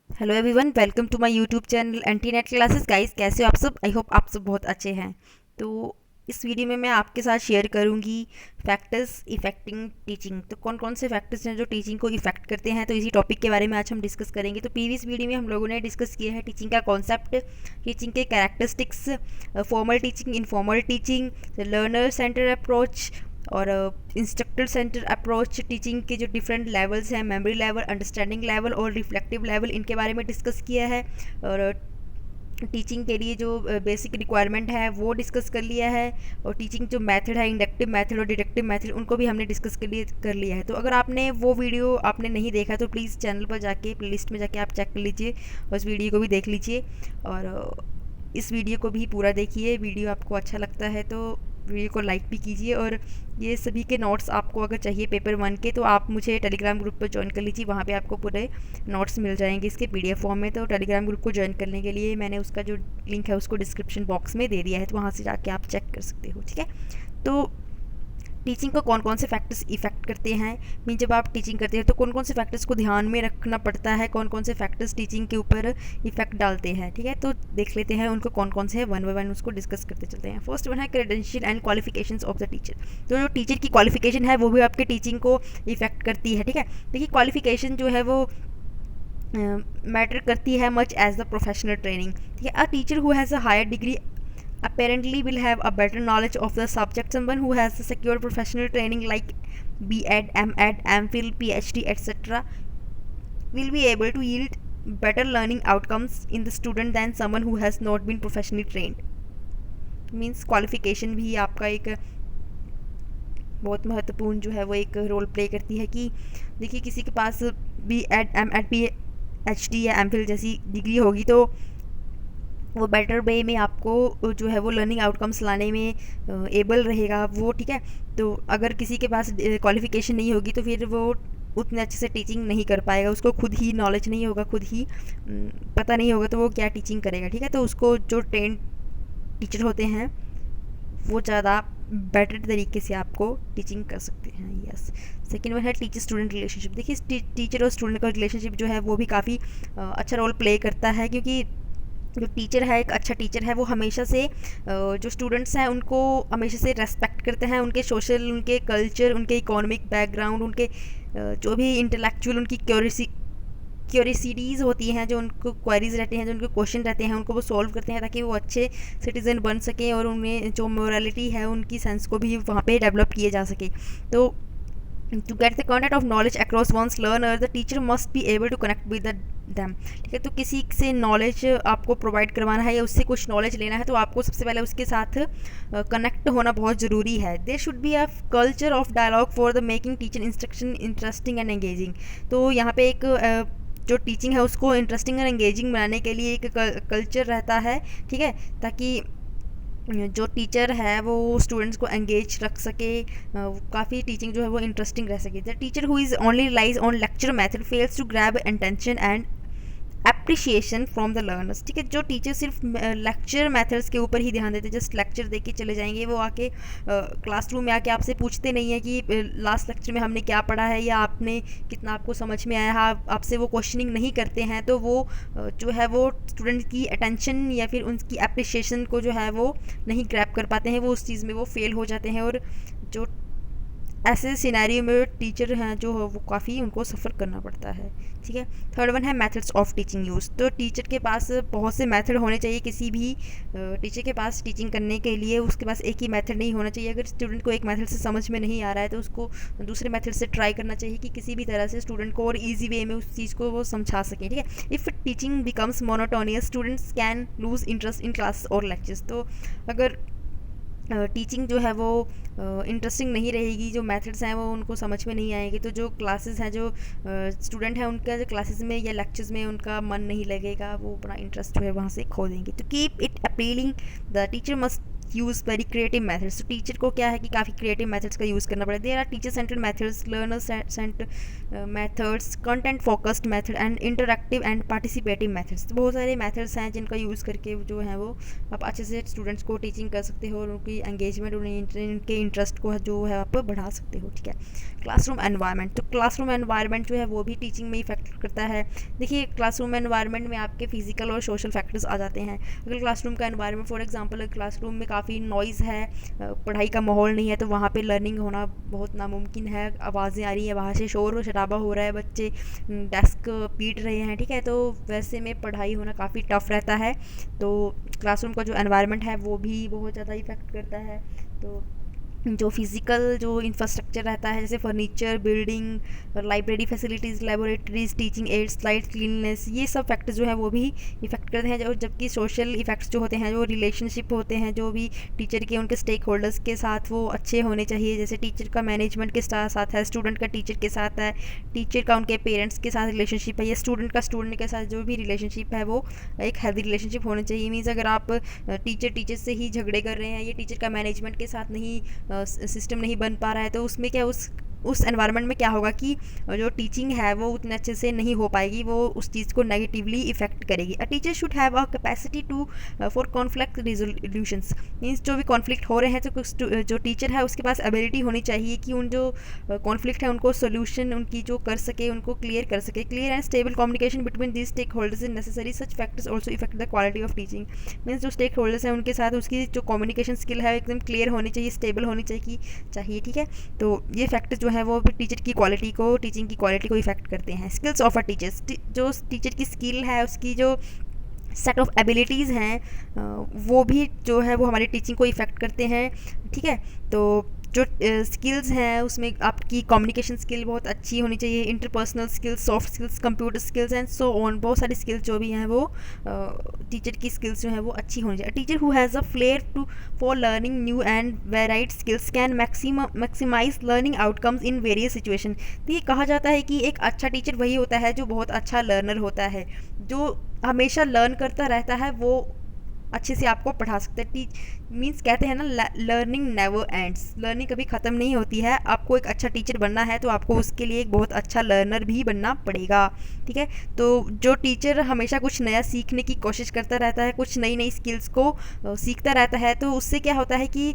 Hello everyone, welcome to my YouTube channel anti net classes. Guys, कैसे हो आप सब? आई होप आप सब बहुत अच्छे हैं। तो इस वीडियो में मैं आपके साथ शेयर करूंगी फैक्टर्स इफेक्टिंग टीचिंग। तो कौन कौन से फैक्टर्स हैं जो टीचिंग को इफेक्ट करते हैं, तो इसी टॉपिक के बारे में आज हम डिस्कस करेंगे। तो प्रीवियस वीडियो में हम लोगों ने डिस्कस किया है टीचिंग का कॉन्सेप्ट, टीचिंग के characteristics, formal teaching, informal teaching, learner centre approach और इंस्ट्रक्टर सेंटर अप्रोच, टीचिंग के जो डिफरेंट लेवल्स हैं, मेमोरी लेवल, अंडरस्टैंडिंग लेवल और रिफ्लेक्टिव लेवल, इनके बारे में डिस्कस किया है। और टीचिंग के लिए जो बेसिक रिक्वायरमेंट है वो डिस्कस कर लिया है। और टीचिंग जो मेथड है, इंडक्टिव मेथड और डिडक्टिव मेथड, उनको भी हमने डिस्कस कर लिया है। तो अगर आपने वो वीडियो आपने नहीं देखा तो प्लीज़ चैनल पर जाके प्लेलिस्ट में जाके आप चेक कर लीजिए और उस वीडियो को भी देख लीजिए। और इस वीडियो को भी पूरा देखिए। वीडियो आपको अच्छा लगता है तो वीडियो को लाइक भी कीजिए। और ये सभी के नोट्स आपको अगर चाहिए पेपर 1 के, तो आप मुझे टेलीग्राम ग्रुप पर ज्वाइन कर लीजिए। वहाँ पे आपको पूरे नोट्स मिल जाएंगे इसके पीडीएफ फॉर्म में। तो टेलीग्राम ग्रुप को ज्वाइन करने के लिए मैंने उसका जो लिंक है उसको डिस्क्रिप्शन बॉक्स में दे दिया है, तो वहाँ से जाके आप चेक कर सकते हो। ठीक है, तो टीचिंग को कौन कौन से फैक्टर्स इफेक्ट करते हैं, मीन जब आप टीचिंग करते हैं तो कौन कौन से फैक्टर्स को ध्यान में रखना पड़ता है, कौन कौन से फैक्टर्स टीचिंग के ऊपर इफेक्ट डालते हैं। ठीक है, तो देख लेते हैं उनको कौन कौन से हैं, वन बाय वन उसको डिस्कस करते चलते हैं। फर्स्ट वन है credential and qualifications of the teacher. तो जो टीचर की क्वालिफिकेशन है वो भी आपके टीचिंग को इफेक्ट करती है। ठीक है, देखिए क्वालिफिकेशन जो है वो मैटर करती है much as the professional training. ठीक है, a teacher who has a higher degree apparently will have a better knowledge of the subject. Someone who has a secure professional training like B.Ed, M.Ed, M.Phil, PhD, etc. will be able to yield better learning outcomes in the student than someone who has not been professionally trained. Means qualification भी आपका एक बहुत महत्वपूर्ण जो है वो एक role play करती है। कि देखिए किसी के पास B.Ed, M.Ed, PhD या M.Phil जैसी डिग्री होगी तो वो बेटर वे में आपको जो है वो लर्निंग आउटकम्स लाने में एबल रहेगा वो। ठीक है, तो अगर किसी के पास क्वालिफिकेशन नहीं होगी तो फिर वो उतने अच्छे से टीचिंग नहीं कर पाएगा। उसको खुद ही नॉलेज नहीं होगा, खुद ही पता नहीं होगा, तो वो क्या टीचिंग करेगा। ठीक है, तो उसको जो ट्रेन टीचर होते हैं वो ज़्यादा बेटर तरीके से आपको टीचिंग कर सकते हैं। यस, सेकेंड वन है टीचर स्टूडेंट रिलेशनशिप। देखिए टीचर और स्टूडेंट का रिलेशनशिप जो है वो भी काफ़ी अच्छा रोल प्ले करता है। क्योंकि जो टीचर है, एक अच्छा टीचर है, वो हमेशा से जो स्टूडेंट्स हैं उनको हमेशा से रेस्पेक्ट करते हैं। उनके सोशल, उनके कल्चर, उनके इकोनॉमिक बैकग्राउंड, उनके जो भी इंटेलेक्चुअल उनकी क्यूरियसिटीज़ होती हैं, जो उनको क्वेरीज रहते हैं, जो उनके क्वेश्चन रहते हैं, उनको वो सॉल्व करते हैं ताकि वो अच्छे सिटीज़न बन सकें और उनमें जो मोरालिटी है उनकी सेंस को भी वहाँ पे डेवलप किए जा सके। तो to get the content of knowledge across one's learner, the teacher must be able to connect with them. ठीक है, तो किसी से नॉलेज आपको प्रोवाइड करवाना है या उससे कुछ नॉलेज लेना है तो आपको सबसे पहले उसके साथ कनेक्ट होना बहुत ज़रूरी है। There should be a culture of dialogue for the making teacher instruction interesting and engaging. तो यहाँ पे एक जो टीचिंग है उसको इंटरेस्टिंग और एंगेजिंग बनाने के लिए एक कल्चर रहता है। ठीक है, ताकि जो टीचर है वो स्टूडेंट्स को एंगेज रख सके, काफ़ी टीचिंग जो है वो इंटरेस्टिंग रह सके। The teacher who is only relies on lecture method fails to grab attention and appreciation from the learners. ठीक है, जो टीचर सिर्फ लेक्चर मेथड्स के ऊपर ही ध्यान देते, जस्ट लेक्चर दे के चले जाएंगे, वो आके क्लासरूम में आके आपसे पूछते नहीं है कि लास्ट लेक्चर में हमने क्या पढ़ा है या आपने कितना आपको समझ में आया है, आपसे वो क्वेश्चनिंग नहीं करते हैं, तो वो जो है वो स्टूडेंट की अटेंशन या फिर उनकी एप्रिशिएशन को जो है वो नहीं ग्रैब कर पाते हैं, वो उस चीज़ में वो फेल हो जाते हैं। और जो ऐसे सिनेरियो में टीचर हैं जो वो काफ़ी उनको सफ़र करना पड़ता है। ठीक है, थर्ड वन है मेथड्स ऑफ टीचिंग यूज़। तो टीचर के पास बहुत से मेथड होने चाहिए। किसी भी टीचर के पास टीचिंग करने के लिए उसके पास एक ही मेथड नहीं होना चाहिए। अगर स्टूडेंट को एक मेथड से समझ में नहीं आ रहा है तो उसको दूसरे मेथड से ट्राई करना चाहिए कि किसी भी तरह से स्टूडेंट को और ईजी वे में उस चीज़ को वो समझा सकें। ठीक है, if teaching becomes monotonous students can lose interest in class और लेक्चर्स। तो अगर टीचिंग जो है वो इंटरेस्टिंग नहीं रहेगी, जो मेथड्स हैं वो उनको समझ में नहीं आएंगे, तो जो क्लासेस हैं, जो स्टूडेंट हैं उनका जो क्लासेस में या लेक्चर्स में उनका मन नहीं लगेगा, वो अपना इंटरेस्ट जो है वहाँ से खो देंगे। तो keep it appealing, the teacher must use very creative methods. तो टीचर को क्या है कि काफ़ी क्रिएटिव मेथड्स का यूज़ करना पड़ेगा। There are teacher centred methods, learner centred methods, content focused method and interactive and participative methods. तो बहुत सारे मेथड्स हैं जिनका यूज़ करके जो है वो आप अच्छे से स्टूडेंट्स को टीचिंग कर सकते हो और उनकी एंगेजमेंट, उनके इंटरेस्ट को जो है आप बढ़ा सकते हो। ठीक है, क्लासरूम एनवायरनमेंट। तो क्लासरूम एनवायरनमेंट जो है वो भी टीचिंग में इफेक्ट करता है। देखिए, क्लासरूम एनवायरनमेंट में आपके फिजिकल और सोशल फैक्टर्स आ जाते हैं। अगर क्लासरूम का एनवायरनमेंट, फॉर एग्जांपल क्लासरूम में काफ़ी नॉइज़ है, पढ़ाई का माहौल नहीं है, तो वहाँ पे लर्निंग होना बहुत नामुमकिन है। आवाज़ें आ रही है, वहाँ से शोर शराबा हो रहा है, बच्चे डेस्क पीट रहे हैं, ठीक है, तो वैसे में पढ़ाई होना काफ़ी टफ रहता है। तो क्लासरूम का जो एनवायरनमेंट है वो भी बहुत ज़्यादा इफेक्ट करता है। तो जो फिज़िकल जो इंफ्रास्ट्रक्चर रहता है, जैसे furniture, building, library facilities, laboratories, teaching aids, light, cleanness, ये सब फैक्टर्स जो है वो भी इफेक्ट करते हैं। जबकि सोशल इफेक्ट्स जो होते हैं, जो रिलेशनशिप होते हैं, जो भी टीचर के उनके स्टेक होल्डर्स के साथ वो अच्छे होने चाहिए। जैसे टीचर का मैनेजमेंट के साथ है, स्टूडेंट का टीचर के साथ है, टीचर का उनके पेरेंट्स के साथ रिलेशनशिप है, या स्टूडेंट का स्टूडेंट के साथ जो भी रिलेशनशिप है वो एक हेल्दी रिलेशनशिप होना चाहिए। मीन्स अगर आप टीचर से ही झगड़े कर रहे हैं, ये टीचर का मैनेजमेंट के साथ नहीं सिस्टम नहीं बन पा रहा है, तो उसमें क्या उस एनवायरनमेंट में क्या होगा कि जो टीचिंग है वो उतने अच्छे से नहीं हो पाएगी, वो उस चीज़ को नेगेटिवली इफेक्ट करेगी। A teacher should have a capacity to for conflict resolutions. Means जो भी कॉन्फ्लिक्ट हो रहे हैं, तो जो टीचर है उसके पास एबिलिटी होनी चाहिए कि उन जो कॉन्फ्लिक्ट है उनको सोल्यूशन उनकी जो कर सके, उनको क्लियर कर सके। Clear and stable communication between these stakeholders is necessary. Such factors also effect the quality of teaching. Means जो स्टेक होल्डर्स हैं उनके साथ उसकी जो कम्युनिकेशन स्किल है एकदम क्लियर होनी चाहिए, स्टेबल होनी चाहिए। ठीक है, तो ये फैक्टर जो है वो टीचर की क्वालिटी को, टीचिंग की क्वालिटी को इफेक्ट करते हैं। स्किल्स ऑफ अ टीचर्स, जो टीचर की स्किल है, उसकी जो सेट ऑफ एबिलिटीज़ हैं वो भी जो है वो हमारी टीचिंग को इफ़ेक्ट करते हैं। ठीक है, तो जो स्किल्स हैं उसमें आपकी कम्युनिकेशन स्किल बहुत अच्छी होनी चाहिए, interpersonal skills, soft skills, computer skills and so on. बहुत सारी स्किल्स जो भी हैं वो टीचर की स्किल्स जो हैं वो अच्छी होनी चाहिए। Teacher who has a flair to for learning new and varied skills can maximise learning outcomes in various situation. तो ये कहा जाता है कि एक अच्छा टीचर वही होता है जो बहुत अच्छा लर्नर होता है, जो हमेशा लर्न करता रहता है, वो अच्छे से आपको पढ़ा सकते हैं। मीन्स कहते हैं ना, लर्निंग नेवर एंड्स, लर्निंग कभी ख़त्म नहीं होती है। आपको एक अच्छा टीचर बनना है तो आपको उसके लिए एक बहुत अच्छा लर्नर भी बनना पड़ेगा। ठीक है, तो जो टीचर हमेशा कुछ नया सीखने की कोशिश करता रहता है, कुछ नई नई स्किल्स को सीखता रहता है, तो उससे क्या होता है कि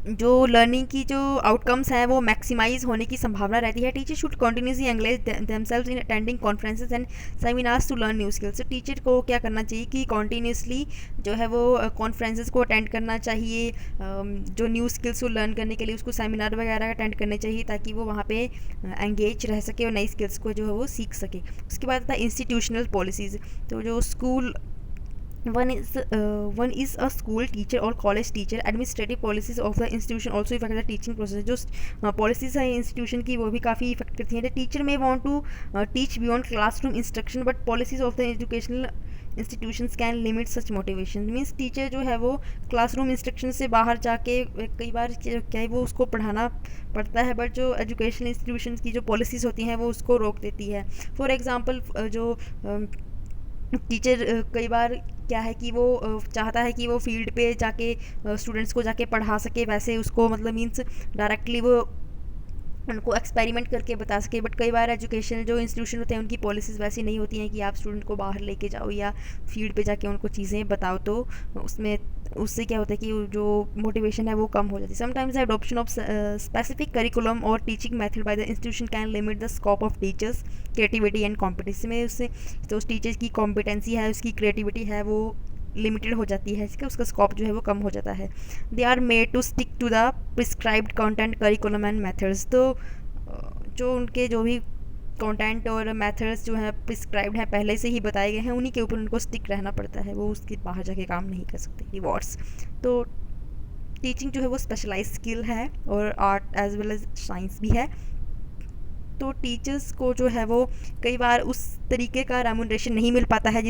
जो लर्निंग की जो आउटकम्स हैं वो मैक्सिमाइज होने की संभावना रहती है। Teacher should continuously engage themselves in attending conferences and seminars to learn new skills. तो टीचर को क्या करना चाहिए कि कॉन्टीन्यूसली जो है वो कॉन्फ्रेंसेस को अटेंड करना चाहिए, जो न्यू स्किल्स को लर्न करने के लिए उसको सेमिनार वगैरह अटेंड करने चाहिए, ताकि वो वहाँ पे एंगेज रह सके और नई स्किल्स को जो है वो सीख सके। उसके बाद आता है इंस्टीट्यूशनल पॉलिसीज़। तो जो school one is a school teacher or college teacher. Administrative policies of the institution also affect the teaching process. जो policies है institution की वो भी काफ़ी इफेक्ट करती हैं। The teacher may want to teach beyond classroom instruction, but policies of the educational institutions can limit such motivation. Means teacher जो है वो क्लासरूम इंस्ट्रक्शन से बाहर जाके कई बार क्या है वो उसको पढ़ाना पड़ता है, बट जो एजुकेशनल इंस्टीट्यूशन की जो पॉलिसीज़ होती हैं वो उसको रोक देती है। फॉर एग्ज़ाम्पल जो टीचर कई बार क्या है कि वो चाहता है कि वो फील्ड पे जाके स्टूडेंट्स को जाके पढ़ा सके, वैसे उसको मतलब मीन्स डायरेक्टली वो उनको एक्सपेरिमेंट करके बता सके। बट कई बार एजुकेशन जो इंस्टीट्यूशन होते हैं उनकी पॉलिसीज़ वैसी नहीं होती हैं कि आप स्टूडेंट को बाहर लेके जाओ या फील्ड पे जाके उनको चीज़ें बताओ, तो उसमें उससे क्या होता है कि जो मोटिवेशन है वो कम हो जाती है। Sometimes the adoption of specific curriculum और teaching method by the institution can limit the scope of teachers creativity and competency. में उससे तो उस टीचर्स की कॉम्पिटेंसी है, उसकी क्रिएटिविटी है, वो लिमिटेड हो जाती है, इसका उसका स्कोप जो है वो कम हो जाता है। They are made to stick to the prescribed content, curriculum and methods. तो जो उनके जो भी कंटेंट और मेथड्स जो हैं प्रिस्क्राइब्ड हैं, पहले से ही बताए गए हैं, उन्हीं के ऊपर उनको स्टिक रहना पड़ता है, वो उसके बाहर जाके काम नहीं कर सकते। रिवॉर्ड्स, तो टीचिंग जो है वो स्पेशलाइज स्किल है और art as well as science भी है। तो टीचर्स को जो है वो कई बार उस तरीके का रेम्यूनरेशन नहीं मिल पाता है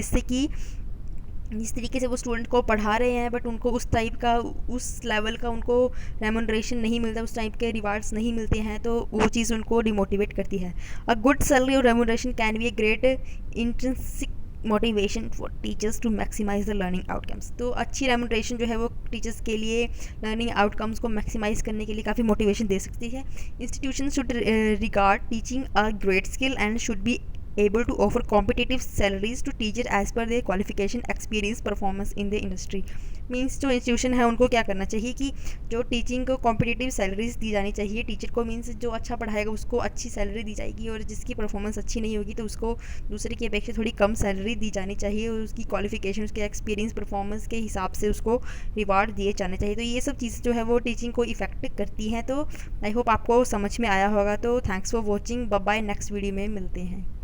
जिस तरीके से वो स्टूडेंट को पढ़ा रहे हैं, बट उनको उस टाइप का, उस लेवल का उनको रेम्यूनरेशन नहीं मिलता, उस टाइप के रिवार्ड्स नहीं मिलते हैं, तो वो चीज़ उनको डिमोटिवेट करती है। अ गुड सैलरी और remuneration can be a great intrinsic motivation for teachers to maximise the learning outcomes. तो अच्छी रेमुनरेशन जो है वो टीचर्स के लिए लर्निंग आउटकम्स को मैक्सिमाइज करने के लिए काफ़ी मोटिवेशन दे सकती है। Institution should regard teaching a great skill and should be able to offer competitive salaries to teacher as per their qualification, experience, performance in the industry। Means जो institution है उनको क्या करना चाहिए कि जो टीचिंग को कॉम्पिटिटिव सैलरीज दी जानी चाहिए टीचर को। मीन्स जो अच्छा पढ़ाएगा उसको अच्छी सैलरी दी जाएगी, और जिसकी परफॉर्मेंस अच्छी नहीं होगी तो उसको दूसरे की अपेक्षा थोड़ी कम सैलरी दी जानी चाहिए, और उसकी क्वालिफिकेशन, उसके एक्सपीरियंस, परफॉर्मेंस के हिसाब से उसको रिवार्ड दिए जाने चाहिए। तो ये सब चीज़ें जो है वो टीचिंग को इफेक्ट करती हैं। तो आई होप आपको समझ में आया होगा। तो thanks for watching, bye bye, next video में मिलते हैं।